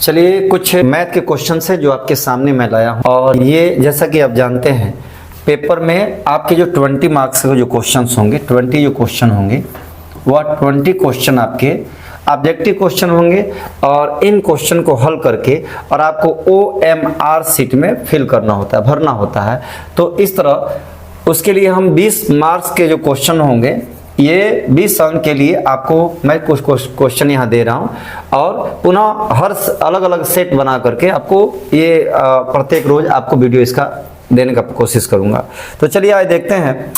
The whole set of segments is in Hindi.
चलिए कुछ मैथ के क्वेश्चन है जो आपके सामने मैं लाया हूँ। और ये जैसा कि आप जानते हैं पेपर में आपके जो 20 मार्क्स के जो क्वेश्चंस होंगे, 20 जो क्वेश्चन होंगे वह 20 क्वेश्चन आपके ऑब्जेक्टिव क्वेश्चन होंगे और इन क्वेश्चन को हल करके और आपको OMR सीट में फिल करना होता है, भरना होता है। तो इस तरह उसके लिए हम 20 मार्क्स के जो क्वेश्चन होंगे, ये 20 अंक के लिए आपको मैं कुछ क्वेश्चन यहाँ दे रहा हूँ और पुनः हर अलग अलग सेट बना करके आपको ये प्रत्येक रोज आपको वीडियो इसका देने का कोशिश करूंगा। तो चलिए आज देखते हैं,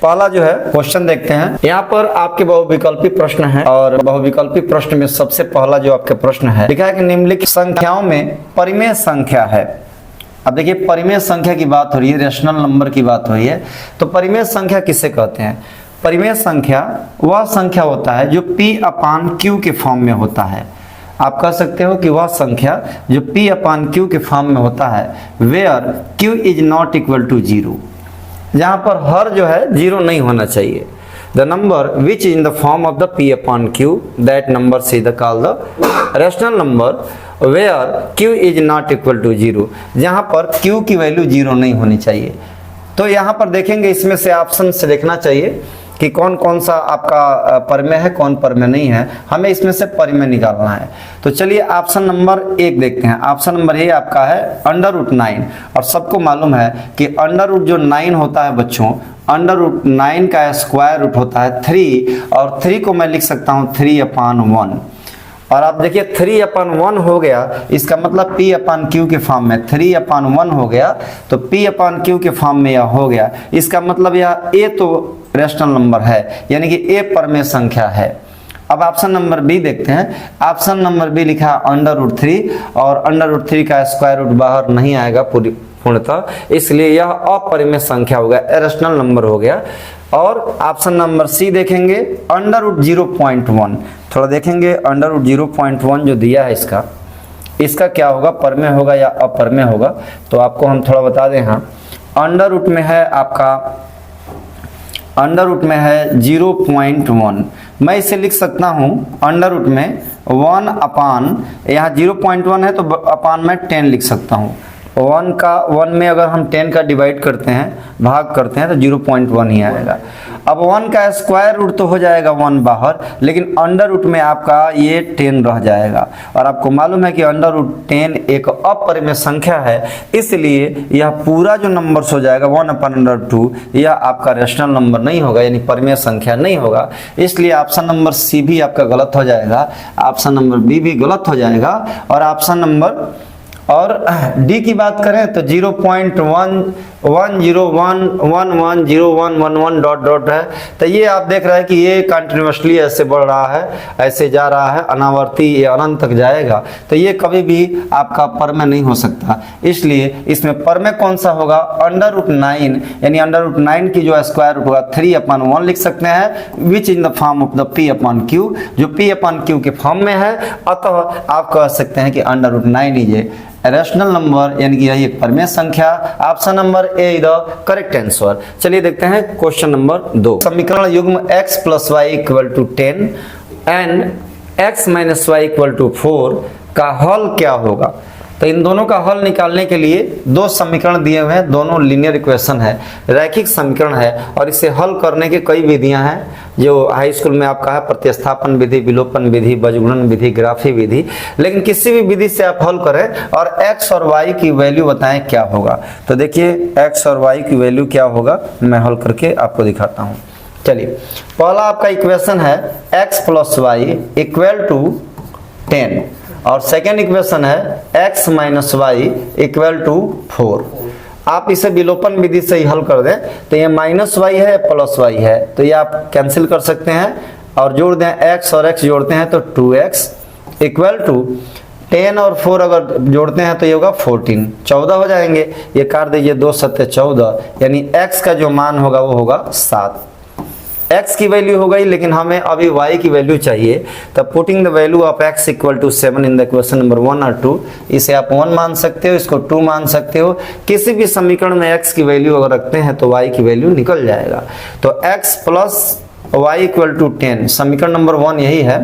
पहला जो है क्वेश्चन देखते हैं। यहाँ पर आपके बहुविकल्पी प्रश्न है और बहुविकल्पी प्रश्न में सबसे पहला जो आपके प्रश्न है लिखा है कि निम्नलिखित संख्याओं में परिमेय संख्या है। अब देखिए परिमेय संख्या की बात हो रही है, रेशनल नंबर की बात हो रही है। तो परिमेय संख्या किसे कहते हैं? परिमेय संख्या वह संख्या होता है जो P/Q के फॉर्म में होता है। आप कह सकते हो कि वह संख्या जो P/Q के फॉर्म में होता है, where Q is not equal to 0, जहां पर हर जो है 0 नहीं होना चाहिए। The number which is in the form of the P/Q, that number से they call the rational number where Q is not equal to 0, जहां पर Q की वैल्यू 0 नहीं होनी चाहिए। तो यहाँ पर देखेंगे इसमें से ऑप्शन से देखना चाहिए कि कौन कौन सा आपका परिमेय है, कौन परिमेय नहीं है। हमें इसमें से परिमेय निकालना है। तो चलिए ऑप्शन नंबर 1 देखते हैं। ऑप्शन नंबर ए आपका है √9 और सबको मालूम है कि √9 जो 9 होता है बच्चों, √9 का स्क्वायर रूट होता है 3 और 3 को मैं लिख सकता हूँ 3/1। और आप देखिए 3/1 हो गया, इसका मतलब P/Q के फॉर्म में 3/1 हो गया, तो P/Q के फॉर्म में यह हो गया। इसका मतलब यह A तो रेशनल नंबर है, यानी कि A परिमेय संख्या है। अब ऑप्शन नंबर बी देखते हैं। ऑप्शन नंबर बी लिखा है √3 और √3 का स्क्वायर रूट बाहर नहीं आएगा पूर्णतः, इसलिए यह अपरिमेय संख्या हो गया, इरेशनल नंबर हो गया। और ऑप्शन नंबर सी देखेंगे √0.1, थोड़ा देखेंगे √0.1 जो दिया है इसका क्या होगा, परिमेय होगा या अपरिमेय होगा। तो आपको हम थोड़ा बता दें। हाँ, अंडर रूट में है आपका, अंडर रूट में है 0.1, मैं इसे लिख सकता हूँ अंडर रूट में 1/, यहाँ 0.1 है तो अपान में 10 लिख सकता हूँ। 1 में अगर हम 10 का डिवाइड करते हैं, भाग करते हैं, तो 0.1 ही आएगा। अब 1 का स्क्वायर रूट तो हो जाएगा 1 बाहर, लेकिन अंडर रूट में आपका ये 10 रह जाएगा। और आपको मालूम है कि √10 एक अपरिमेय संख्या है, इसलिए यह पूरा जो नंबर्स हो जाएगा 1/√2, यह आपका रेशनल नंबर नहीं होगा, यानी परिमेय संख्या नहीं होगा। इसलिए ऑप्शन नंबर सी भी आपका गलत हो जाएगा, ऑप्शन नंबर बी भी गलत हो जाएगा। और ऑप्शन नंबर और डी की बात करें तो 0.101110111 है। तो ये आप देख रहे हैं कि ये कंटिन्यूअसली ऐसे बढ़ रहा है, ऐसे जा रहा है, अनावर्ती ये अनंत तक जाएगा। तो ये कभी भी आपका परिमेय नहीं हो सकता। इसलिए इसमें परिमेय कौन सा होगा, √9, यानी √9 की जो स्क्वायर रूट होगा 3/1 लिख सकते हैं, which in the form of the P/Q, जो P/Q के फॉर्म में है। अतः आप कह सकते हैं कि √9 इज रेशनल नंबर, यानी कि यही एक परिमेय संख्या। Option number A is the correct answer. चलिए देखते हैं क्वेश्चन नंबर 2। समीकरण युग्म x + y = 10 and x - y = 4 का हल क्या होगा? तो इन दोनों का हल निकालने के लिए दो समीकरण दिए हुए हैं, दोनों लीनियर इक्वेशन है, रैखिक समीकरण है। और इसे हल करने के कई विधियां हैं जो हाई स्कूल में आपका है, प्रतिस्थापन विधि, विलोपन विधि, बीजगुणन विधि, ग्राफी विधि। लेकिन किसी भी विधि से आप हल करें और x और y की वैल्यू बताएं क्या होगा। तो देखिए x और y की वैल्यू क्या होगा, मैं हल करके आपको दिखाता हूँ। चलिए पहला आपका इक्वेशन है x + y = 10 और सेकेंड इक्वेशन है x - y = 4। आप इसे विलोपन विधि से ही हल कर दें तो ये -y है, +y है, तो ये आप कैंसिल कर सकते हैं और जोड़ दें, x और x जोड़ते हैं तो 2x = 10 और 4 अगर जोड़ते हैं तो ये होगा 14, 14 हो जाएंगे। ये काट दीजिए, 2 × 7 = 14, यानी x का जो मान होगा वो होगा 7। x की वैल्यू हो गई, लेकिन हमें अभी y की वैल्यू चाहिए। तब putting the value of x = 7 in the equation number 1 और 2, इसे आप 1 मान सकते हो, इसको 2 मान सकते हो। किसी भी समीकरण में x की वैल्यू अगर रखते हैं तो y की वैल्यू निकल जाएगा। तो x + y इक्वल टू 10, समीकरण नंबर 1 यही है।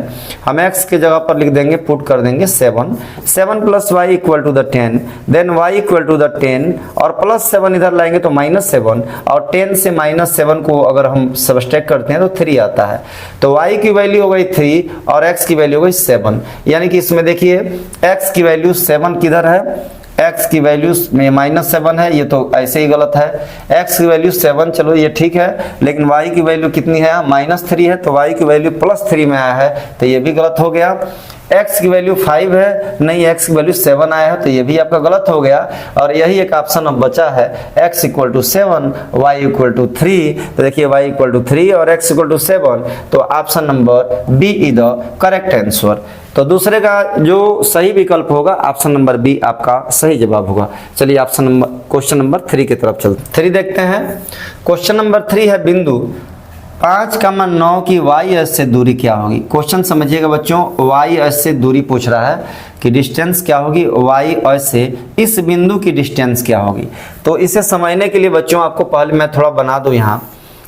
हम x के जगह पर लिख देंगे, पुट कर देंगे 7 plus y equal to the 10, then y equal to the 10 और प्लस 7 इधर लाएंगे तो -7 और 10 से -7 को अगर हम सब्सट्रैक्ट करते हैं तो 3 आता है। तो y की वैल्यू हो गई 3 और x की वैल्यू हो गई 7, यानी कि इसमें देखिए x की वैल्यू 7 किधर है, x की वैल्यू में -7 है, ये तो ऐसे ही गलत है। x की वैल्यू 7, चलो ये ठीक है, लेकिन y की वैल्यू कितनी है, -3 है, तो y की वैल्यू +3 में आया है, तो ये भी गलत हो गया। x की वैल्यू 5 है, नहीं x की वैल्यू 7 आया है, तो ये भी आपका गलत हो गया। और यही एक ऑप्शन अब बचा है, x equal to 7, y equal to 3, तो देखिए y इक्वल टू 3 और x इक्वल टू 7, तो option number B is the correct answer. तो दूसरे का जो सही विकल्प होगा ऑप्शन नंबर बी आपका सही जवाब होगा। चलिए ऑप्शन नंबर क्वेश्चन नंबर 3 की तरफ चलते हैं। 3 देखते हैं। क्वेश्चन नंबर 3 है, बिंदु 5,9 की वाई अक्ष से दूरी क्या होगी। क्वेश्चन समझिएगा बच्चों, वाई अक्ष से दूरी पूछ रहा है कि डिस्टेंस क्या होगी, वाई अक्ष से इस बिंदु की डिस्टेंस क्या होगी। तो इसे समझने के लिए बच्चों आपको पहले मैं थोड़ा बना दूं, यहाँ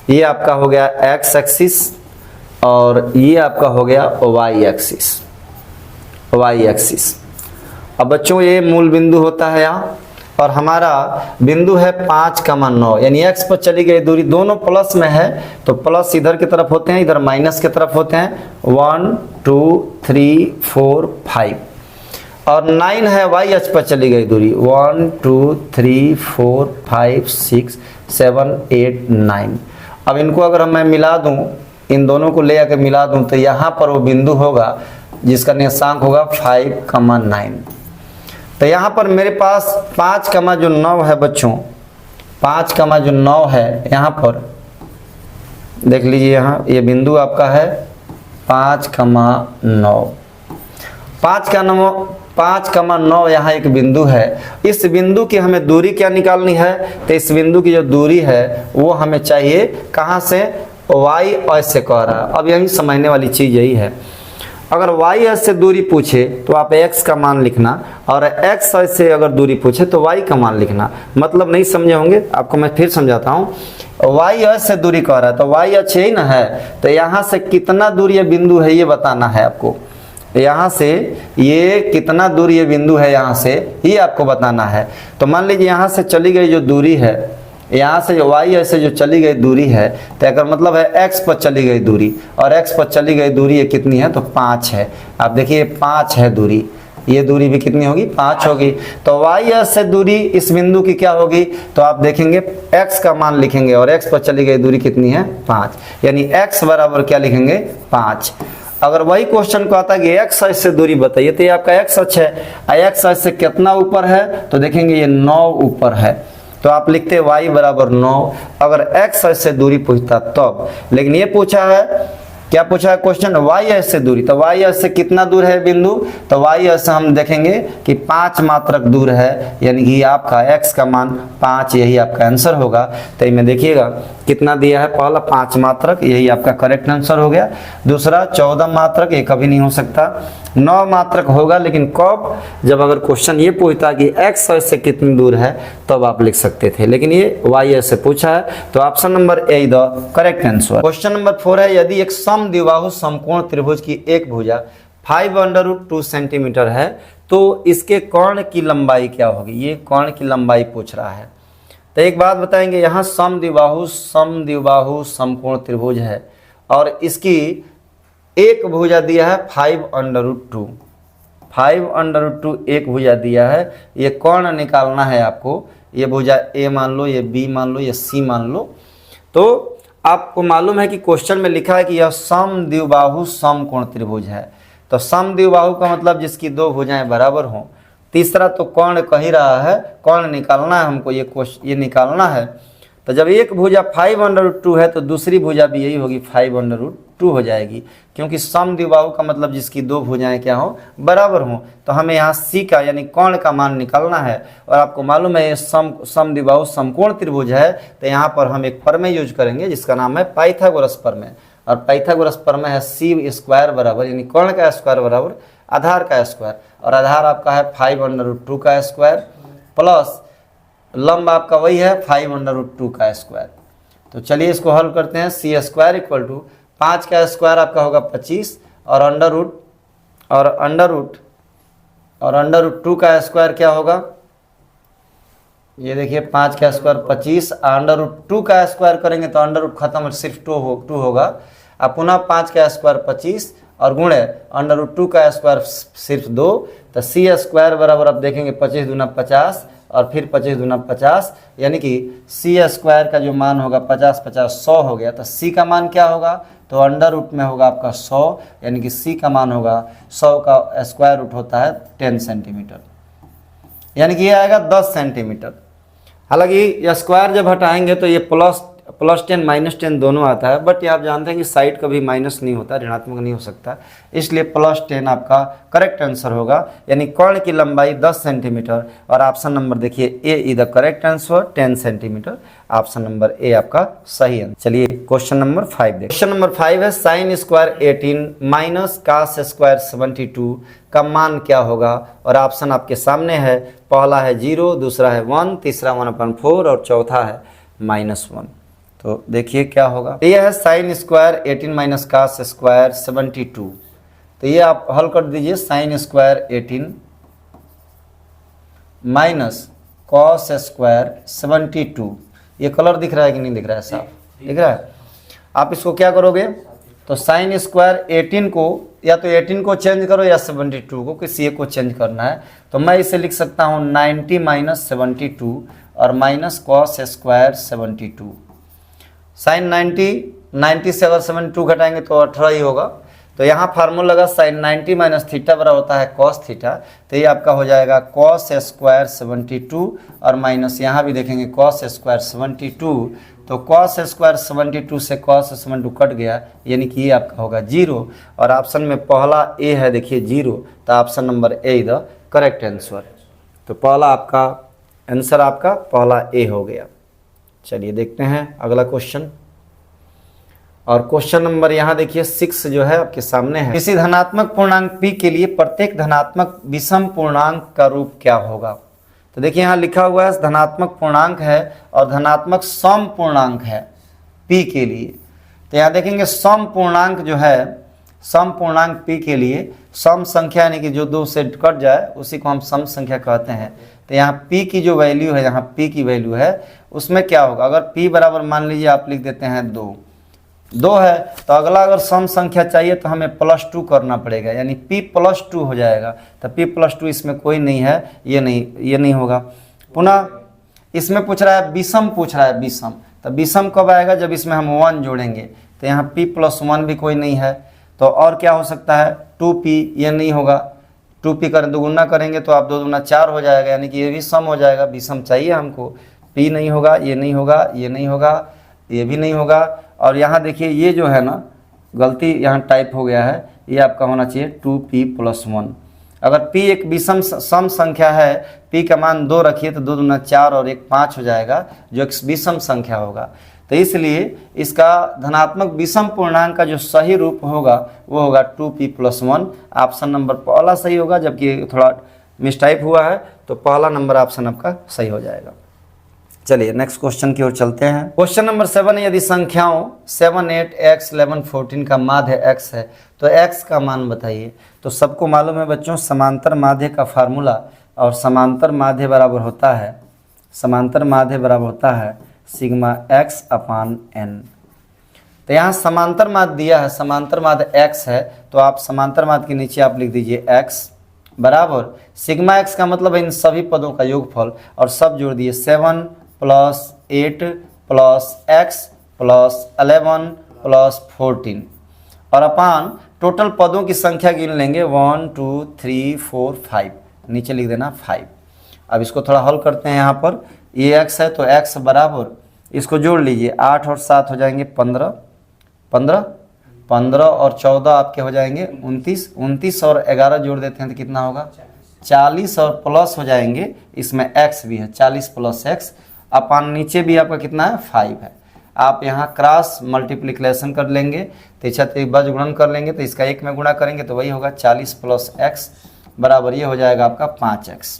ये आपका हो गया एक्स एक्सिस और ये आपका हो गया वाई एक्सिस, वाई एक्सिस। अब बच्चों ये मूल बिंदु होता है यहाँ और हमारा बिंदु है 5,9, यानी x पर चली गई दूरी, दोनों प्लस में है तो प्लस इधर की तरफ होते हैं, इधर माइनस की तरफ होते हैं। 1 2 3 4 5 और 9 है y अक्ष पर चली गई दूरी, 1 2 3 4 5 6 7 8 9। अब इनको अगर मैं मिला दूं, इन दोनों को ले आकर मिला दूं, तो यहाँ पर वो बिंदु होगा जिसका निर्देशांक होगा 5,9। तो यहाँ पर मेरे पास 5,9 है बच्चों, 5,9 है, यहाँ पर देख लीजिए, यहाँ ये बिंदु आपका है 5,9, 5,9 यहाँ एक बिंदु है। इस बिंदु की हमें दूरी क्या निकालनी है, तो इस बिंदु की जो दूरी है वो हमें चाहिए कहाँ से, y अक्ष से कह रहा है। अब यही समझने वाली चीज़ यही है, अगर y अक्ष से दूरी पूछे तो आप x का मान लिखना और x अक्ष से अगर दूरी पूछे तो y का मान लिखना। मतलब नहीं समझे होंगे, आपको मैं फिर समझाता हूँ। y अक्ष से दूरी कह रहा है तो y अक्ष ही ना है, तो यहाँ से कितना दूर ये बिंदु है ये बताना है आपको। यहाँ से ये कितना दूर ये बिंदु है, यहाँ से ही आपको बताना है। तो मान लीजिए यहाँ से चली गई जो दूरी है, यहाँ से जो y से जो चली गई दूरी है, तो अगर मतलब है x पर चली गई दूरी, और x पर चली गई दूरी ये कितनी है, तो 5 है। आप देखिए 5 है दूरी, ये दूरी भी कितनी होगी, 5 होगी। तो y से दूरी इस बिंदु की क्या होगी, तो आप देखेंगे x का मान लिखेंगे और x पर चली गई दूरी कितनी है, 5, यानी x बराबर क्या लिखेंगे, 5। अगर वही क्वेश्चन को आता कि x अक्ष से दूरी बताइए, तो ये आपका x अक्ष है, x अक्ष से कितना ऊपर है, तो देखेंगे ये 9 ऊपर है, तो आप लिखते y बराबर 9। अगर x अक्ष से दूरी पूछता तब, लेकिन ये पूछा है, क्या पूछा है क्वेश्चन, y अक्ष से दूरी, तो y अक्ष से कितना दूर है बिंदु, तो y अक्ष से हम देखेंगे कि 5 मात्रक दूर है, यानी कि आपका x का मान 5, यही आपका आंसर होगा। तो इसमें देखिएगा कितना दिया है, पहला 5 मात्रक, यही आपका करेक्ट आंसर हो गया। दूसरा 14 मात्रक, ये कभी नहीं हो सकता, 9 मात्रक होगा, लेकिन कब, जब अगर क्वेश्चन ये पूछता कि x अक्ष से कितनी दूर है तब आप लिख सकते थे, लेकिन ये y अक्ष से पूछा है, तो option number A the correct answer. Question number 4 है, यदि एक समद्विबाहु समकोण त्रिभुज की एक भुजा 5√2 सेंटीमीटर है तो इसके कर्ण की लंबाई क्या होगी। ये कर्ण की लंबाई पूछ रहा है। तो एक बात बताएंगे, यहाँ समद्विबाहु समकोण त्रिभुज है और इसकी एक भुजा दिया है 5√2, 5√2 एक भुजा दिया है। ये कर्ण निकालना है आपको, ये भुजा ए मान लो, ये बी मान लो, ये सी मान लो। तो आपको मालूम है कि क्वेश्चन में लिखा है कि यह समद्विबाहु समकोण त्रिभुज है, तो समद्विबाहु का मतलब जिसकी दो भुजाएं बराबर हों। तीसरा तो कर्ण कह ही रहा है, कर्ण निकालना है हमको, ये निकालना है। तो जब एक भुजा 5√2 है तो दूसरी भुजा भी यही होगी, 5√2 हो जाएगी, क्योंकि समद्विबाहु का मतलब जिसकी दो भुजाएं क्या हो, बराबर हों। तो हमें यहाँ सी का यानी कर्ण का मान निकालना है। और आपको मालूम है ये समद्विबाहु समकोण त्रिभुज है, तो यहाँ पर हम एक प्रमेय यूज करेंगे जिसका नाम है पाइथागोरस प्रमेय। और पाइथागोरस प्रमेय है सी स्क्वायर बराबर, यानी कर्ण का स्क्वायर बराबर आधार का स्क्वायर, और आधार आपका है 5√2 का स्क्वायर प्लस लंब आपका वही है 5√2 का स्क्वायर। तो चलिए इसको हल करते हैं। सी स्क्वायर इक्वल टू 5 का स्क्वायर आपका होगा 25 और अंडर रूट 2 का स्क्वायर क्या होगा, ये देखिए 5 का स्क्वायर 25, अंडर रूट 2 का स्क्वायर करेंगे तो अंडर रूट खत्म, सिर्फ 2 होगा। अब पुनः 5 का स्क्वायर 25 और गुणे अंडर रूट 2 का स्क्वायर सिर्फ 2, तो सी स्क्वायर बराबर आप देखेंगे 25 दूना 50 और फिर 25 दूना 50, यानी कि सी स्क्वायर का जो मान होगा 50 50 100 हो गया। तो सी का मान क्या होगा, तो अंडर रूट में होगा आपका 100, यानी कि सी का मान होगा 100 का स्क्वायर रूट होता है 10 सेंटीमीटर, यानी कि ये आएगा 10 सेंटीमीटर। हालांकि ये स्क्वायर जब हटाएंगे तो ये प्लस 10 माइनस 10 दोनों आता है, बट ये आप जानते हैं कि साइड कभी माइनस नहीं होता, ऋणात्मक नहीं हो सकता, इसलिए प्लस 10 आपका करेक्ट आंसर होगा, यानी कर्ण की लंबाई 10 सेंटीमीटर। और ऑप्शन नंबर देखिए A is the correct answer 10 centimetre, option number A आपका सही है। चलिए क्वेश्चन नंबर 5 देखिए। क्वेश्चन नंबर 5 है sine square 18 minus cos square 72 का मान क्या होगा, और ऑप्शन आपके सामने है, पहला है 0, दूसरा है 1, तीसरा 1/4 और चौथा है -1। तो देखिए क्या होगा, ये है sine square 18 minus cos square 72, तो ये आप हल कर दीजिए, sine square 18 minus cos square 72, ये कलर दिख रहा है कि नहीं दिख रहा है, साफ दिख रहा है। आप इसको क्या करोगे, तो साइन स्क्वायर 18 को या तो 18 को चेंज करो या 72 को, किसी एक को चेंज करना है। तो मैं इसे लिख सकता हूँ 90 माइनस 72 और माइनस कॉस स्क्वायर 72। साइन 90 से अगर 72 घटाएंगे तो 18 ही होगा। तो यहाँ फार्मूला लगा साइन 90 माइनस थीटा बराबर होता है कॉस थीटा, तो ये आपका हो जाएगा कॉस स्क्वायर 72 और माइनस यहाँ भी देखेंगे कॉस स्क्वायर 72, तो कॉस स्क्वायर 72 से कॉस 72 कट गया, यानी कि ये आपका होगा 0। और ऑप्शन में पहला ए है देखिए 0, तो option number A the correct answer. तो पहला आपका आंसर आपका पहला ए हो गया। चलिए देखते हैं अगला क्वेश्चन, और क्वेश्चन नंबर यहाँ देखिए 6 जो है आपके सामने है। किसी धनात्मक पूर्णांक p के लिए प्रत्येक धनात्मक विषम पूर्णांक का रूप क्या होगा। तो देखिए यहाँ लिखा हुआ है धनात्मक पूर्णांक है और धनात्मक सम पूर्णांक है p के लिए। तो यहाँ देखेंगे सम पूर्णांक जो है, सम पूर्णांक p के लिए सम संख्या यानी कि जो 2 से कट जाए उसी को हम सम संख्या कहते हैं। तो यहाँ p की जो वैल्यू है, यहाँ p की वैल्यू है उसमें क्या होगा, अगर p बराबर मान लीजिए आप लिख देते हैं 2 है, तो अगला अगर सम संख्या चाहिए तो हमें +2 करना पड़ेगा, यानी p +2 हो जाएगा। तो p +2 इसमें कोई नहीं है, ये नहीं होगा। पुनः इसमें पूछ रहा है विषम, पूछ रहा है विषम, तो विषम कब आएगा, जब इसमें हम 1 जोड़ेंगे। तो यहाँ p + 1 भी कोई नहीं है, तो और क्या हो सकता है 2p, ये नहीं होगा। 2p कर दोगुना करेंगे तो आप 2 दूना 4 हो जाएगा, यानी कि ये भी सम हो जाएगा। विषम चाहिए हमको, p नहीं होगा, ये नहीं होगा, ये नहीं होगा, ये भी नहीं होगा। और यहाँ देखिए ये जो है ना गलती यहाँ टाइप हो गया है, ये आपका होना चाहिए 2p + 1। अगर p एक विषम सम संख्या है, p का मान 2 रखिए तो 2 दूना 4 और 1 5 हो जाएगा, जो एक विषम संख्या होगा। तो इसलिए इसका धनात्मक विषम पूर्णांक का जो सही रूप होगा वो होगा 2p + 1। ऑप्शन नंबर पहला सही होगा, जबकि थोड़ा मिसटाइप हुआ है, तो पहला नंबर ऑप्शन आपका सही हो जाएगा। चलिए नेक्स्ट क्वेश्चन की ओर चलते हैं। क्वेश्चन नंबर 7, यदि संख्याओं 7, 8, x, 11, 14 का माध्य x है तो x का मान बताइए। तो सबको मालूम है बच्चों समांतर माध्य का फार्मूला, और समांतर माध्य बराबर होता है सिग्मा x/n। तो यहाँ समांतर माध्य दिया है, समांतर माध्य x है, तो आप समांतर माध्य के नीचे आप लिख दीजिए x बराबर सिग्मा x का मतलब है इन सभी पदों का योगफल, और सब जोड़ दिए 7 + 8 + x + 11 + 14 और अपान टोटल पदों की संख्या गिन लेंगे 1 2 3 4 5, नीचे लिख देना 5। अब इसको थोड़ा हल करते हैं। यहाँ पर ये x है तो x बराबर, इसको जोड़ लीजिए 8 और 7 हो जाएंगे 15 और 14 आपके हो जाएंगे 29 और 11 जोड़ देते हैं तो कितना होगा 40 और प्लस हो जाएंगे, इसमें x भी है 40 + x अपान नीचे भी आपका कितना है 5 है। आप यहाँ क्रॉस मल्टीप्लिकेशन कर लेंगे, तो इच्छा बज गुणन कर लेंगे, तो इसका 1 में गुणा करेंगे तो वही होगा 40 + x बराबर ये हो जाएगा आपका 5x।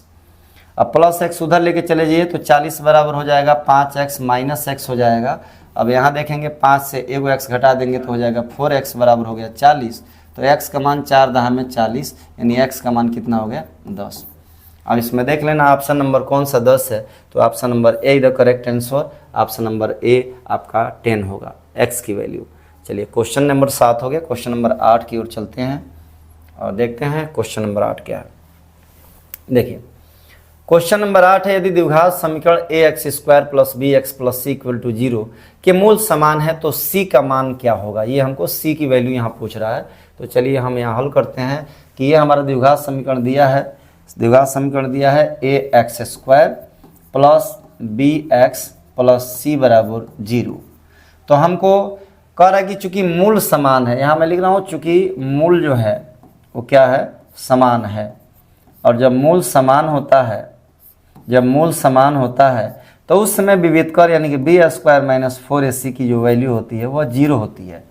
अब +x उधर लेके चले जाइए तो 40 बराबर हो जाएगा 5x - x हो जाएगा, अब यहाँ देखेंगे 5 से एगो x घटा देंगे तो हो जाएगा 4x बराबर हो गया 40। तो x का मान 4 दहा में 40, यानी x का मान कितना हो गया 10। अब इसमें देख लेना ऑप्शन नंबर कौन सा 10 है, तो option number A the correct answer, option number A आपका 10 होगा x की वैल्यू। चलिए क्वेश्चन नंबर 7 हो गया। क्वेश्चन नंबर 8 की ओर चलते हैं और देखते हैं क्वेश्चन नंबर 8 क्या है। देखिए क्वेश्चन नंबर 8 है, यदि द्विघात समीकरण ax² plus bx plus c equal to 0 के मूल समान है तो c का मान क्या होगा। ये हमको c की वैल्यू यहाँ पूछ रहा है। तो चलिए हम यहाँ हल करते हैं कि ये हमारा द्विघात समीकरण दिया है, द्विघात समीकरण दिया है ax² plus bx plus c बराबर 0। तो हमको कह रहा है कि चूंकि मूल समान है, यहाँ मैं लिख रहा हूँ चूंकि मूल जो है वो क्या है, समान है। और जब मूल समान होता है, जब मूल समान होता है तो उस समय विविध कर यानी कि b² माइनस 4ac की जो वैल्यू होती है वह 0 होती है।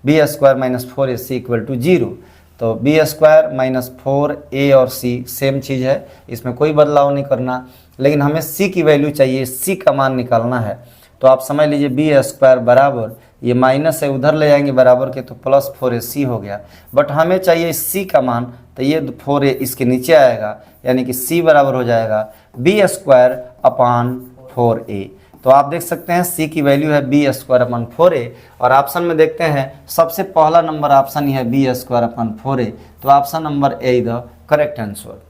b² minus 4ac equal to 0। तो b² माइनस 4a और c सेम चीज़ है, इसमें कोई बदलाव नहीं करना, लेकिन हमें c की वैल्यू चाहिए, c का मान निकालना है। तो आप समझ लीजिए b² बराबर, ये माइनस है उधर ले जाएंगे बराबर के तो प्लस 4ac हो गया, बट हमें चाहिए c का मान, तो ये 4a इसके नीचे आएगा, यानी कि c बराबर हो जाएगा b² अपान 4a। तो आप देख सकते हैं c की वैल्यू है b² अपान 4a, और ऑप्शन में देखते हैं सबसे पहला नंबर ऑप्शन ही है b² अपान 4a। तो option number A the correct answer.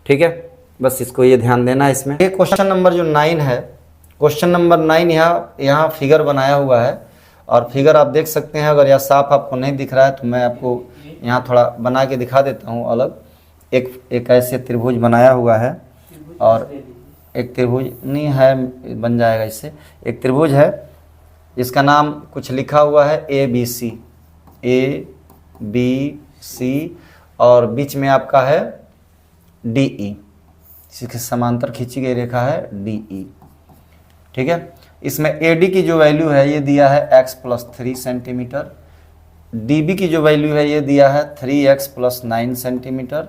ठीक है, बस इसको ये ध्यान देना है इसमें। ये क्वेश्चन नंबर जो 9 है, क्वेश्चन नंबर 9 यहाँ फिगर बनाया हुआ है, और फिगर आप देख सकते हैं। अगर यह साफ आपको नहीं दिख रहा है तो मैं आपको यहाँ थोड़ा बना के दिखा देता हूँ अलग। एक ऐसे त्रिभुज बनाया हुआ है, और एक त्रिभुज नहीं है, बन जाएगा इससे। एक त्रिभुज है जिसका नाम कुछ लिखा हुआ है ABC, और बीच में आपका है DE, इसके समांतर खींची गई रेखा है DE। ठीक है, इसमें AD की जो वैल्यू है ये दिया है x प्लस 3 सेंटीमीटर, DB की जो वैल्यू है ये दिया है 3x प्लस 9 सेंटीमीटर,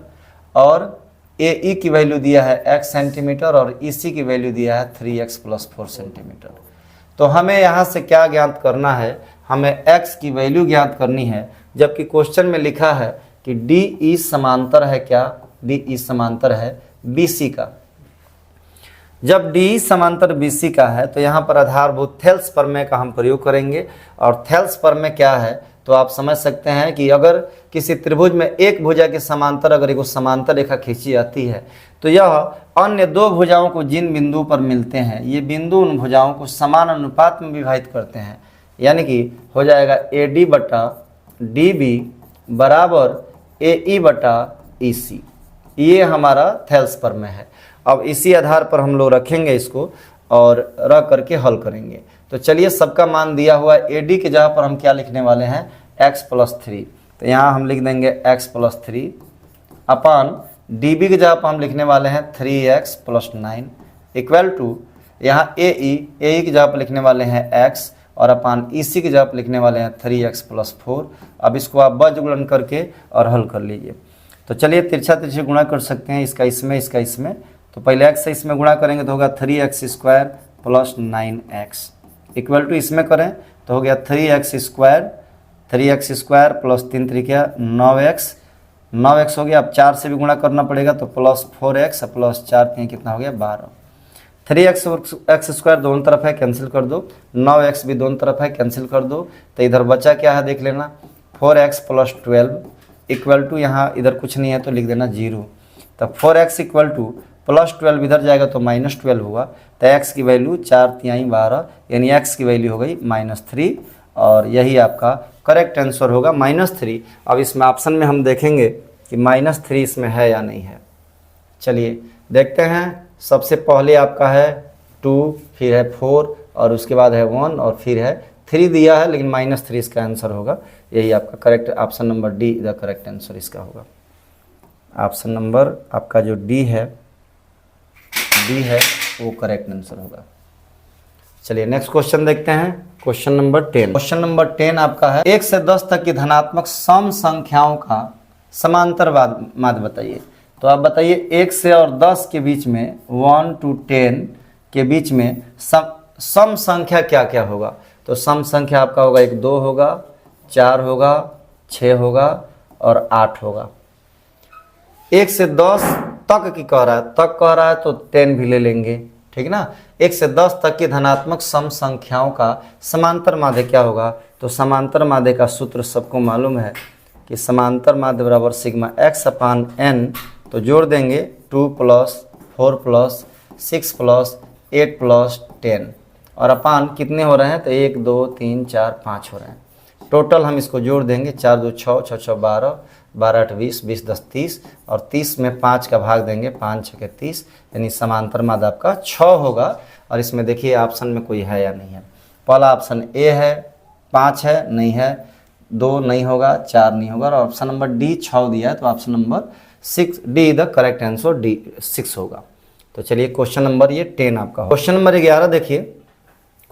और AE की वैल्यू दिया है x सेंटीमीटर, और EC की वैल्यू दिया है 3x प्लस 4 सेंटीमीटर। तो हमें यहाँ से क्या ज्ञात करना है, हमें x की वैल्यू ज्ञात करनी है, जबकि क्वेश्चन में लिखा है कि DE समांतर है क्या, DE समांतर है BC का। जब DE समांतर BC का है तो यहाँ पर आधारभूत थेल्स प्रमेय का हम प्रयोग करेंगे, और थेल्स प्रमेय क्या है तो आप समझ सकते हैं कि अगर किसी त्रिभुज में एक भुजा के समांतर अगर एक समांतर रेखा खींची जाती है तो यह अन्य दो भुजाओं को जिन बिंदु पर मिलते हैं, ये बिंदु उन भुजाओं को समान अनुपात में विभाजित करते हैं, यानी कि हो जाएगा AD बटा DB बराबर AE बटा EC। ये हमारा थेल्स प्रमेय है। अब इसी आधार पर हम लोग रखेंगे इसको और रख करके हल करेंगे। तो चलिए सबका मान दिया हुआ है, AD के जगह पर हम क्या लिखने वाले हैं, x प्लस 3। तो यहाँ हम लिख देंगे x प्लस 3 अपान DB के जगह पर हम लिखने वाले हैं 3x प्लस 9 इक्वल टू यहाँ AE की जगह पर लिखने वाले हैं x, और अपान EC की जगह पर लिखने वाले हैं 3x प्लस 4। अब इसको आप बज गुणन करके और हल कर लीजिए। तो चलिए तिरछा तिरछी गुणा कर सकते हैं, इसका इसमें इसका इसमें। तो पहले x से इसमें गुणा करेंगे तो होगा 3x² plus 9x equal to इसमें करें तो हो गया 3x² प्लस 3 त्रिज्या 9x हो गया। अब 4 से भी गुणा करना पड़ेगा तो प्लस 4x प्लस 4 3 कितना हो गया 12। 3x² दोनों तरफ है, कैंसिल कर दो, 9x भी दोनों तरफ है, कैंसिल कर दो। तो इधर बचा क्या है देख लेना, 4x प्लस 12 इक्वल टू यहाँ इधर कुछ नहीं है तो लिख देना 0। तब 4x इक्वल टू प्लस 12 इधर जाएगा तो माइनस 12 होगा। तो x की वैल्यू 4 3 12, यानी x की वैल्यू हो गई -3, और यही आपका करेक्ट आंसर होगा -3। अब इसमें ऑप्शन में हम देखेंगे कि -3 इसमें है या नहीं है। चलिए देखते हैं। सबसे पहले आपका है 2, फिर है 4, और उसके बाद है 1, और फिर है 3 दिया है, लेकिन -3 इसका आंसर होगा। यही आपका correct option number D the correct answer इसका होगा। ऑप्शन नंबर आपका जो डी है वो करेक्ट आंसर होगा। चलिए नेक्स्ट क्वेश्चन देखते हैं, क्वेश्चन नंबर 10। क्वेश्चन नंबर 10 आपका है 1 से 10 तक की धनात्मक सम संख्याओं का समांतर माध्य बताइए। तो आप बताइए 1 से और 10 के बीच में 1 to 10 के बीच में सम संख्या क्या क्या होगा। तो सम संख्या आपका होगा 1 2 होगा, 4 होगा, 6 होगा और 8 होगा। 1 से 10 तक की कह रहा है, तक कह रहा है तो 10 भी ले लेंगे, ठीक ना। 1 से 10 तक की धनात्मक सम संख्याओं का समांतर माध्य क्या होगा? तो समांतर माध्य का सूत्र सबको मालूम है कि समांतर माध्य बराबर सिग्मा x अपान n। तो जोड़ देंगे 2 + 4 + 6 + 8 + 10 और अपान कितने हो रहे हैं? तो 1 2 3 4 5 हो रहे हैं। टोटल हम इसको जोड़ देंगे, 4 2 6 6 6 12 12 8 20 20 10 30 और 30 में 5 का भाग देंगे, 5 6 30, यानी समांतर माध्य आपका 6 होगा। और इसमें देखिए ऑप्शन में कोई है या नहीं है। पहला ऑप्शन ए है, 5 है, नहीं है, 2 नहीं होगा, 4 नहीं होगा और ऑप्शन नंबर डी 6 दिया है, तो option number 6 D the correct answer, D 6 होगा। तो चलिए क्वेश्चन नंबर ये 10 आपका। क्वेश्चन नंबर 11 देखिए,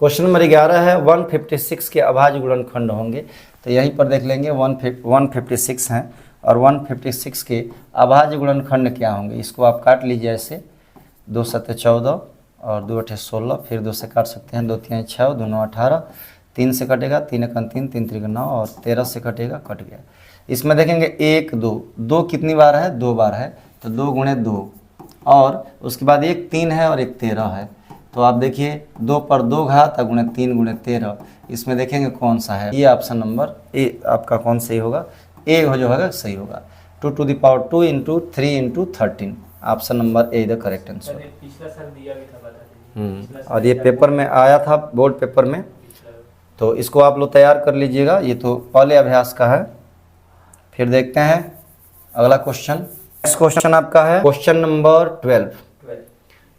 क्वेश्चन नंबर 11 है 156 के अभाज्य गुणनखंड होंगे। तो यहीं पर देख लेंगे 156 हैं और 156 के अभाज्य गुणनखंड क्या होंगे? इसको आप काट लीजिए ऐसे, 2 7 14 और 2 8 16, फिर 2 से काट सकते हैं, 2 3 6, 2 9 18, 3 से कटेगा, 3 1 3, 3 3 9 और 13 से कटेगा, कट गया। इसमें देखेंगे 1 2, 2 कितनी बार है? 2 बार है, तो 2 × 2 और उसके बाद एक 3 है और एक 13 है। तो आप देखिए 2 पर 2 घात गुणे 3 × 13, इसमें देखेंगे कौन सा है? ये ऑप्शन नंबर ए आपका कौन सही होगा? ए जो होगा सही होगा। 2 to the power 2 × 3 × 13, option number A the correct answer. पिछला साल दिया भी था, बता और ये पेपर में आया था, बोर्ड पेपर में, तो इसको आप लोग तैयार कर लीजिएगा। ये तो पहले अभ्यास का है। फिर देखते हैं अगला क्वेश्चन। नेक्स्ट क्वेश्चन आपका है क्वेश्चन नंबर 12।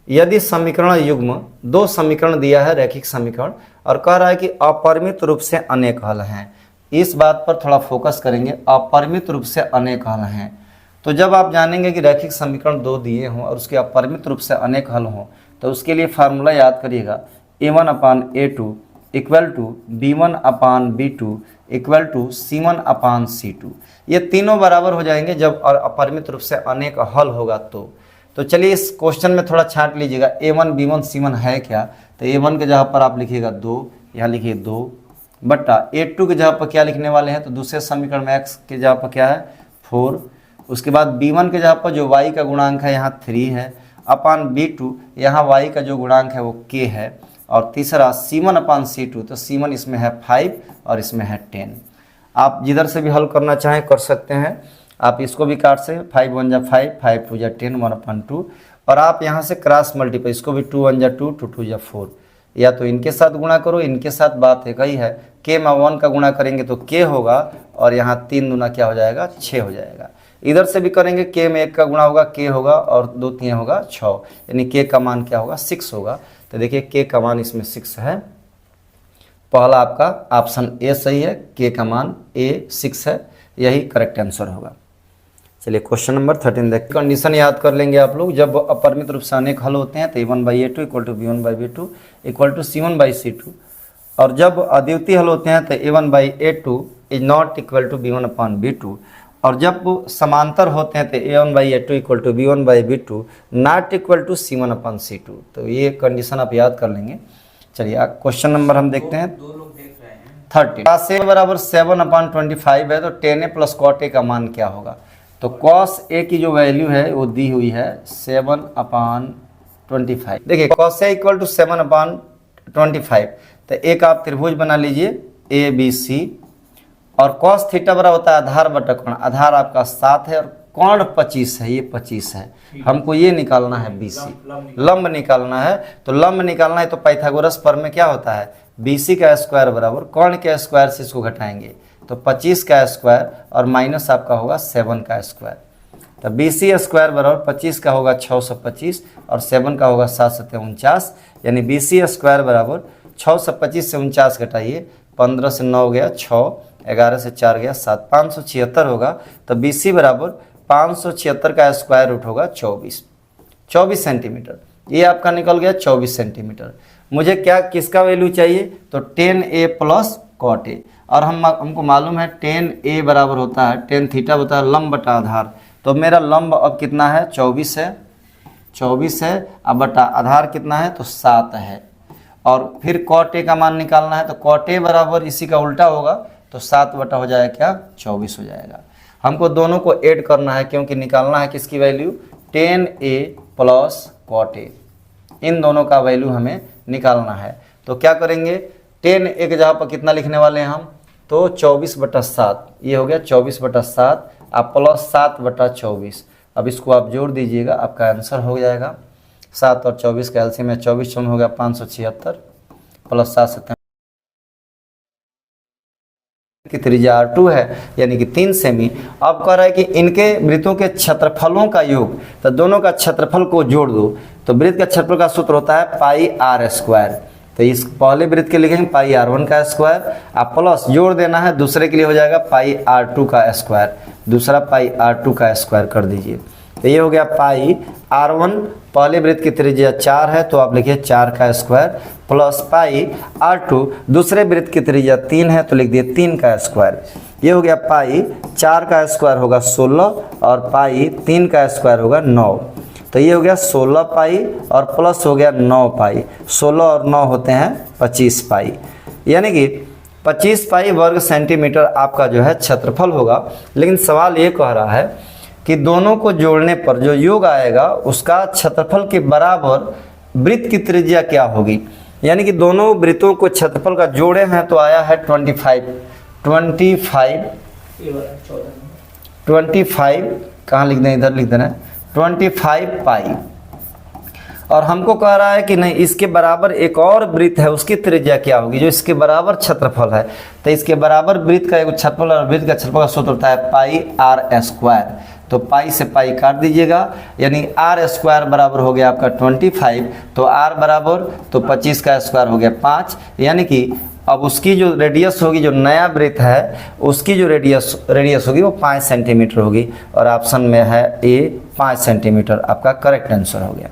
यदि समीकरण युग्म 2 समीकरण दिया है, रैखिक समीकरण, और कह रहा है कि अपरिमित रूप से अनेक हल हैं। इस बात पर थोड़ा फोकस करेंगे, अपरिमित रूप से अनेक हल हैं। तो जब आप जानेंगे कि रैखिक समीकरण 2 दिए हों और उसके अपरिमित रूप से अनेक हल हों, तो उसके लिए फार्मूला याद करिएगा, a1/a2 = b1/b2 = c1/c2। ये तीनों बराबर हो जाएंगे जब अपरिमित रूप से अनेक हल होगा तो चलिए इस क्वेश्चन में थोड़ा छांट लीजिएगा, a1 b1 c1 है क्या? तो a1 के जगह पर आप लिखिएगा 2, यहाँ लिखिए 2 बटा a2 के जगह पर क्या लिखने वाले हैं? तो दूसरे समीकरण में x के जगह पर क्या है? 4। उसके बाद b1 के जगह पर जो y का गुणांक है यहाँ 3 है, अपान b2 यहाँ y का जो गुणांक है वो k है, और तीसरा c1/c2, तो c1 इसमें है 5 और इसमें है 10। आप जिधर से भी हल करना चाहें कर सकते हैं। आप इसको भी काट से 5 1 जा 5, 5 2 जा 10, 1/2, और आप यहाँ से क्रॉस मल्टीप्लाई, इसको भी 2 1 जा 2, 2 2 जा 4, या तो इनके साथ गुणा करो, इनके साथ बात है कही है, k में 1 का गुणा करेंगे तो k होगा, और यहाँ 3 दूना क्या हो जाएगा? 6 हो जाएगा। इधर से भी करेंगे, k में 1 का गुणा होगा, k होगा, और 2 3 होगा 6, यानी k का मान क्या होगा? 6 होगा। तो देखिए k का मान इसमें 6 है। पहला आपका ऑप्शन ए सही है, k का मान a 6 है, यही करेक्ट आंसर होगा। चलिए क्वेश्चन नंबर 13 देखिए। कंडीशन याद कर लेंगे आप लोग, जब अपरिमित रूप से अनेक हल होते हैं तो a1/a2 = b1/b2 = c1/c2, और जब अद्वितीय हल होते हैं तो a1/a2 ≠ b1/b2, और जब समांतर होते हैं तो a1/a2 = b1/b2 ≠ c1/c2। तो ये कंडीशन आप याद कर लेंगे। चलिए क्वेश्चन नंबर हम देखते हैं 13। cos a बराबर 7/25 है, तो tan a + cot a का मान क्या होगा? तो cos a की जो वैल्यू है वो दी हुई है 7/25। देखिए cos a = 7/25, तो एक आप त्रिभुज बना लीजिए ABC, और cos थीटा बराबर होता है आधार बटा कोण। आधार आपका 7 है और कोण 25 है, ये 25 है। हमको ये निकालना है BC, लंब निकालना है। तो लंब निकालना है तो पाइथागोरस प्रमेय में क्या होता है? BC का स्क्वायर बराबर कोण के स्क्वायर से इसको घटाएंगे, तो 25 का स्क्वायर और माइनस आपका होगा 7 का स्क्वायर। तो BC स्क्वायर बराबर 25 का होगा 625 और 7 का होगा 7 7 49, यानी BC स्क्वायर बराबर 625 से 49 घटाइए, 15 से 9 गया 6, 11 से 4 गया 7, 576 होगा। तो BC बराबर 576 का स्क्वायर रूट होगा 24 सेंटीमीटर। ये आपका निकल गया 24 सेंटीमीटर। मुझे क्या किसका वैल्यू चाहिए? तो tan a + cot a, और हमको मालूम है tan a बराबर होता है tan थीटा होता है लंब बटा आधार। तो मेरा लंब अब कितना है? 24 है, 24 है, अब बटा आधार कितना है? तो 7 है। और फिर cot A का मान निकालना है, तो cot A बराबर इसी का उल्टा होगा, तो 7 बटा हो जाएगा क्या 24 हो जाएगा। हमको दोनों को ऐड करना है क्योंकि निकालना है किसकी value 10A plus cot A, इन दोनों का वैल्यू हमें निकालना है। तो क्या करेंगे 10A के जगह पर कितना लिखने वाले हैं हम, तो 24/7, ये हो गया 24/7 आप प्लस 7/24। अब इसको आप जोड़ दीजिएगा, आपका आंसर हो जाएगा 7 और 24 का एलसीएम में 24 हो गया 576 प्लस 7 7 की त्रिज्या R2 है, यानी कि 3 सेमी। अब कह रहा है कि इनके वृत्तों के क्षेत्रफलों का योग, तो दोनों का क्षेत्रफल को जोड़ दो। तो वृत्त का क्षेत्रफल का सूत्र होता है पाई आर स्क्वायर, तो इस पहले वृत्त के लिखेंगे पाई R1 का स्क्वायर, आप प्लस जोड़ देना है, दूसरे के लिए हो जाएगा पाई R2 का स्क्वायर, दूसरा पाई R2 का स्क्वायर कर दीजिए। तो ये हो गया पाई R1, पहले वृत्त की त्रिज्या 4 है तो आप लिखिए 4 का स्क्वायर, प्लस पाई R2 दूसरे वृत्त की त्रिज्या 3 है तो लिख दिए 3 का स्क्वायर। ये हो गया पाई 4 का स्क्वायर होगा 16 और पाई 3 का स्क्वायर होगा 9। तो ये हो गया 16 पाई और प्लस हो गया 9 पाई, 16 और 9 होते हैं 25 पाई, यानी कि 25 पाई वर्ग सेंटीमीटर आपका जो है क्षेत्रफल होगा। लेकिन सवाल ये कह रहा है कि दोनों को जोड़ने पर जो योग आएगा उसका क्षेत्रफल के बराबर वृत्त की त्रिज्या क्या होगी, यानी कि दोनों वृत्तों को क्षेत्रफल का जोड़े हैं तो आया है 25 ये वाला 14 कहाँ लिख दें, इधर लिख देना 25 पाई। और हमको कह रहा है कि नहीं इसके बराबर एक और वृत्त है उसकी त्रिज्या क्या होगी जो इसके बराबर क्षेत्रफल है। तो इसके बराबर वृत्त का एक क्षेत्रफल और वृत्त का क्षेत्रफल का सूत्र होता है पाई आर स्क्वायर। तो पाई से पाई काट दीजिएगा, यानी आर स्क्वायर बराबर हो गया आपका 25, तो आर बराबर तो 25 का स्क्वायर हो गया 5, यानी कि अब उसकी जो रेडियस होगी, जो नया वृत्त है उसकी जो रेडियस होगी वो 5 सेंटीमीटर होगी। और ऑप्शन में है ए 5 सेंटीमीटर आपका करेक्ट आंसर हो गया।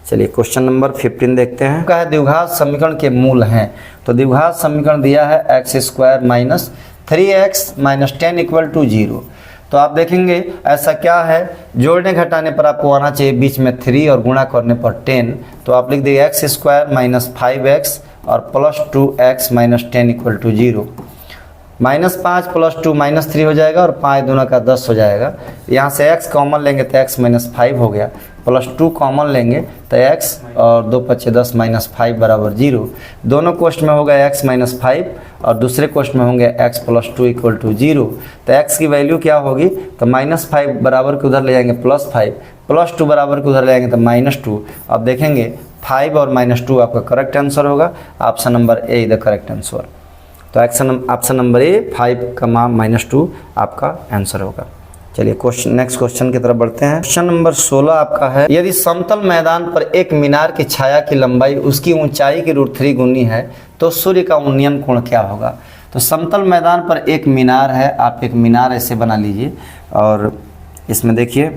चलिए क्वेश्चन नंबर 15 देखते हैं। क्या है द्विघात समीकरण के मूल हैं, तो द्विघात समीकरण दिया है x² minus 3x minus 10 equal to 0। तो आप देखेंगे ऐसा क्या है, जोड़ने घटाने पर आपको आना चाहिए बीच में 3 और गुणा करने पर 10। तो आप लिख दिए x² माइनस 5x और plus 2x minus 10 equal to 0। -5 plus 2 -3 हो जाएगा और 5 दूना का 10 हो जाएगा। यहाँ से x कॉमन लेंगे तो x माइनस 5 हो गया, प्लस 2 कॉमन लेंगे तो x और 2 पच्चे 10 माइनस 5 बराबर 0। दोनों क्वेश्चन में होगा x माइनस 5 और दूसरे क्वेश्चन में होंगे x प्लस 2 इक्वल टू 0। तो x की वैल्यू क्या होगी, तो -5 बराबर के उधर ले जाएंगे +5, प्लस 2 बराबर के उधर ले जाएंगे तो -2। अब देखेंगे 5 और -2 आपका करेक्ट आंसर होगा, option number A the correct answer. तो ऑप्शन नंबर ए 5 का -2 आपका आंसर होगा। चलिए नेक्स्ट क्वेश्चन की तरफ बढ़ते हैं। क्वेश्चन नंबर 16 आपका है, यदि समतल मैदान पर एक मीनार की छाया की लंबाई उसकी ऊंचाई की √3 गुनी है तो सूर्य का उन्नयन कोण क्या होगा। तो समतल मैदान पर एक मीनार है, आप एक मीनार ऐसे बना लीजिए और इसमें देखिए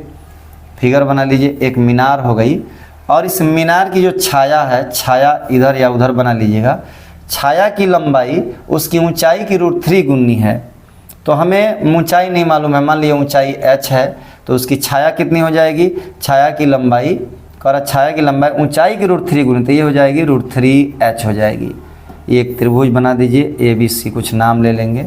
फिगर बना लीजिए, एक मीनार हो गई और इस मीनार की जो छाया है, छाया इधर या उधर बना लीजिएगा, छाया की लंबाई उसकी ऊंचाई की √3 गुनी है। तो हमें ऊंचाई नहीं मालूम है, मान लिया ऊंचाई h है तो उसकी छाया कितनी हो जाएगी, छाया की लंबाई छाया की लंबाई ऊंचाई की √3 गुनी, तो ये हो जाएगी √3h हो जाएगी। ये एक त्रिभुज बना दीजिए ABC, कुछ नाम ले लेंगे।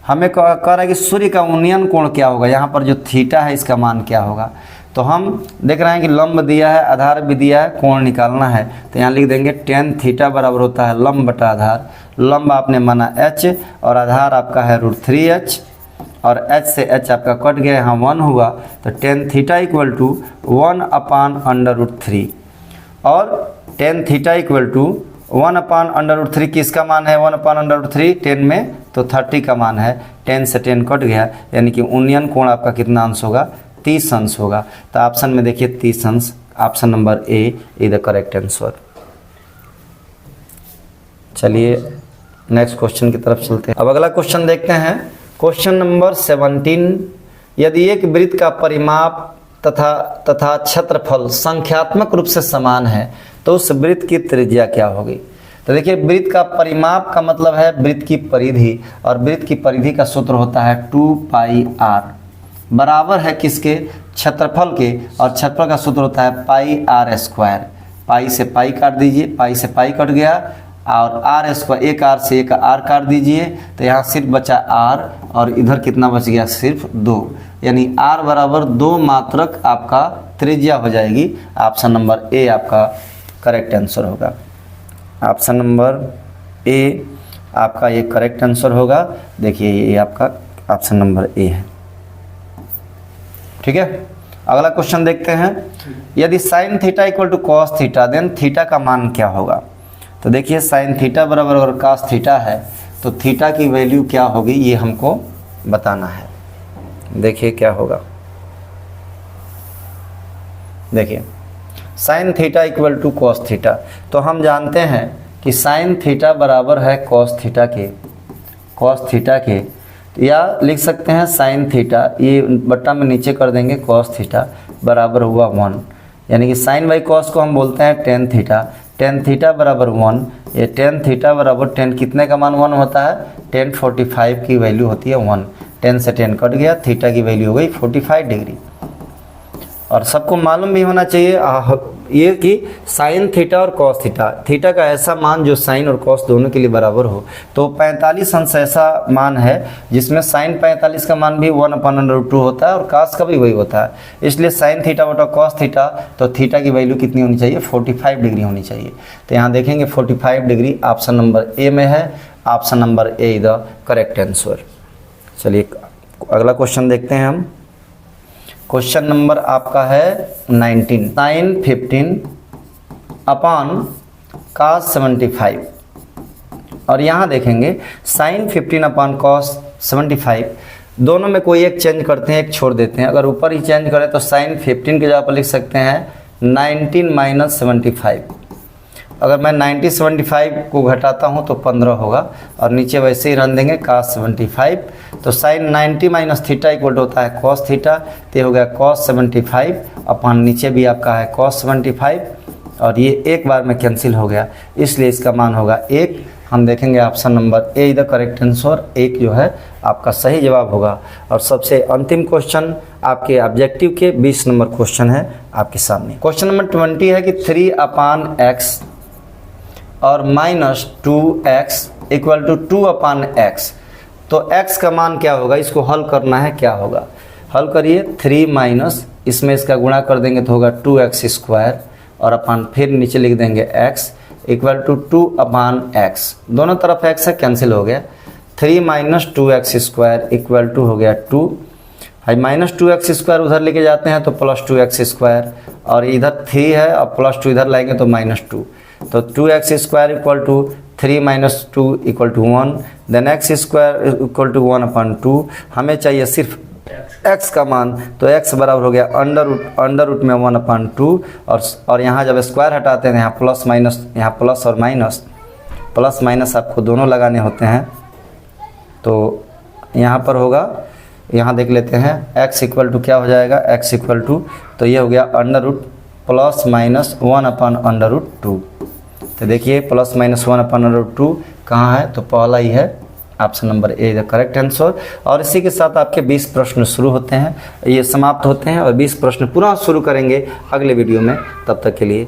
हमें कह रहा है कि सूर्य का उन्नयन कोण क्या होगा, यहाँ पर जो थीटा है इसका मान क्या होगा। तो हम देख रहे हैं कि लंब दिया है, आधार भी दिया है, कोण निकालना है। तो यहाँ लिख देंगे tan थीटा बराबर होता है लंब बटा आधार। लंब आपने माना h और आधार आपका है √3h और h से h आपका कट गया, यहाँ 1 हुआ तो tan थीटा इक्वल टू 1/√3 और tan थीटा इक्वल टू 1/√3 किसका मान है, 1/√3 10 में तो 30 का मान है, 10 से 10 कट गया, यानी कि उन्नयन कोण आपका कितना अंश होगा, 30 अंश होगा। तो ऑप्शन में देखिए 30 अंश, option number A is the correct answer. चलिए नेक्स्ट क्वेश्चन की तरफ चलते हैं। अब अगला क्वेश्चन देखते हैं, क्वेश्चन नंबर 17। यदि एक वृत्त का परिमाप तथा क्षेत्रफल संख्यात्मक रूप से समान है तो उस वृत्त की त्रिज्या क्या होगी। तो देखिए वृत्त का परिमाप का मतलब है वृत्त की परिधि, और वृत्त की परिधि का सूत्र होता है 2πr, बराबर है किसके, क्षेत्रफल के, और क्षेत्रफल का सूत्र होता है पाई आर स्क्वायर। पाई से पाई काट दीजिए, पाई से पाई कट गया, और आर स्क्वायर, एक आर से एक आर काट दीजिए, तो यहाँ सिर्फ बचा आर, और इधर कितना बच गया, सिर्फ 2, यानी आर बराबर 2 मात्रक आपका त्रिज्या हो जाएगी। ऑप्शन नंबर ए आपका करेक्ट आंसर होगा। ऑप्शन नंबर ए आपका ये करेक्ट आंसर होगा। देखिए ये आपका ऑप्शन नंबर ए है। ठीक है, अगला क्वेश्चन देखते हैं। यदि sine theta equal to cos theta, then theta का मान क्या होगा? तो देखिए साइन थीटा बराबर अगर कॉस थीटा है तो थीटा की वैल्यू क्या होगी, ये हमको बताना है। देखिए क्या होगा, देखिए sine theta equal to cos theta, तो हम जानते हैं कि साइन थीटा बराबर है कॉस थीटा के, कॉस थीटा के, या लिख सकते हैं साइन थीटा, ये बट्टा में नीचे कर देंगे, कॉस थीटा बराबर हुआ 1, यानी कि साइन बाई कॉस को हम बोलते हैं टेन थीटा, टेन थीटा बराबर 1, ये टेन थीटा बराबर 10 कितने का मान 1 होता है, 1045 की वैल्यू होती है 1, 10 से 10 कट गया, थीटा की वैल्यू हो गई 45 डिग्री। और सबको मालूम भी होना चाहिए ये कि साइन थीटा और कॉस थीटा, थीटा का ऐसा मान जो साइन और कॉस दोनों के लिए बराबर हो, तो 45 अंश ऐसा मान है जिसमें साइन 45 का मान भी 1/√2 होता है और कॉस का भी वही होता है, इसलिए साइन थीटा बटा कॉस थीटा, तो थीटा की वैल्यू कितनी होनी चाहिए, 45 डिग्री होनी चाहिए। तो यहाँ देखेंगे 45 डिग्री ऑप्शन नंबर ए में है। Option number A is the correct answer. चलिए अगला क्वेश्चन देखते हैं हम। क्वेश्चन नंबर आपका है 19, साइन 15 अपॉन कॉस 75, और यहाँ देखेंगे साइन 15 अपॉन कॉस 75, दोनों में कोई एक चेंज करते हैं, एक छोड़ देते हैं। अगर ऊपर ही चेंज करें तो साइन 15 की जगह पर लिख सकते हैं 19 माइनस 75, अगर मैं 90 75 को घटाता हूँ तो 15 होगा, और नीचे वैसे ही रन देंगे cos 75, तो साइन 90 माइनस थीटा इक्वल होता है cos थीटा, तो हो गया cos 75 अपन नीचे भी आपका है cos 75, और ये एक बार में कैंसिल हो गया, इसलिए इसका मान होगा 1। हम देखेंगे option number A is the correct answer, 1 जो है आपका सही जवाब होगा। और सबसे अंतिम क्वेश्चन आपके ऑब्जेक्टिव के 20 नंबर क्वेश्चन है आपके सामने। क्वेश्चन नंबर 20 है कि 3/x और -2x इक्वल टू 2/x, तो x का मान क्या होगा, इसको हल करना है, क्या होगा, हल करिए। 3 माइनस इसमें इसका गुणा कर देंगे तो होगा 2x², और अपन फिर नीचे लिख देंगे x इक्वल टू 2/x, दोनों तरफ x है कैंसिल हो गया, 3 माइनस 2x² इक्वल टू हो गया 2, भाई -2x² उधर लेके जाते हैं तो +2x², और इधर 3 है और +2 इधर लाएंगे तो -2, तो 2x² equal to 3 minus 2 equal to 1, then x² equal to 1/2, हमें चाहिए सिर्फ x का मान, तो x बराबर हो गया अंडर रूट में 1/2, और यहाँ जब स्क्वायर हटाते हैं यहाँ प्लस माइनस, यहाँ प्लस और प्लस माइनस आपको दोनों लगाने होते हैं, तो यहाँ पर होगा, यहाँ देख लेते हैं x इक्वल टू क्या हो जाएगा, x इक्वल टू, तो ये हो गया +- 1/√2, तो देखिए +- 1/√2 कहाँ है, तो पहला ही है, option number A the correct answer. और इसी के साथ आपके 20 प्रश्न शुरू होते हैं, ये समाप्त होते हैं, और 20 प्रश्न पुनः शुरू करेंगे अगले वीडियो में, तब तक के लिए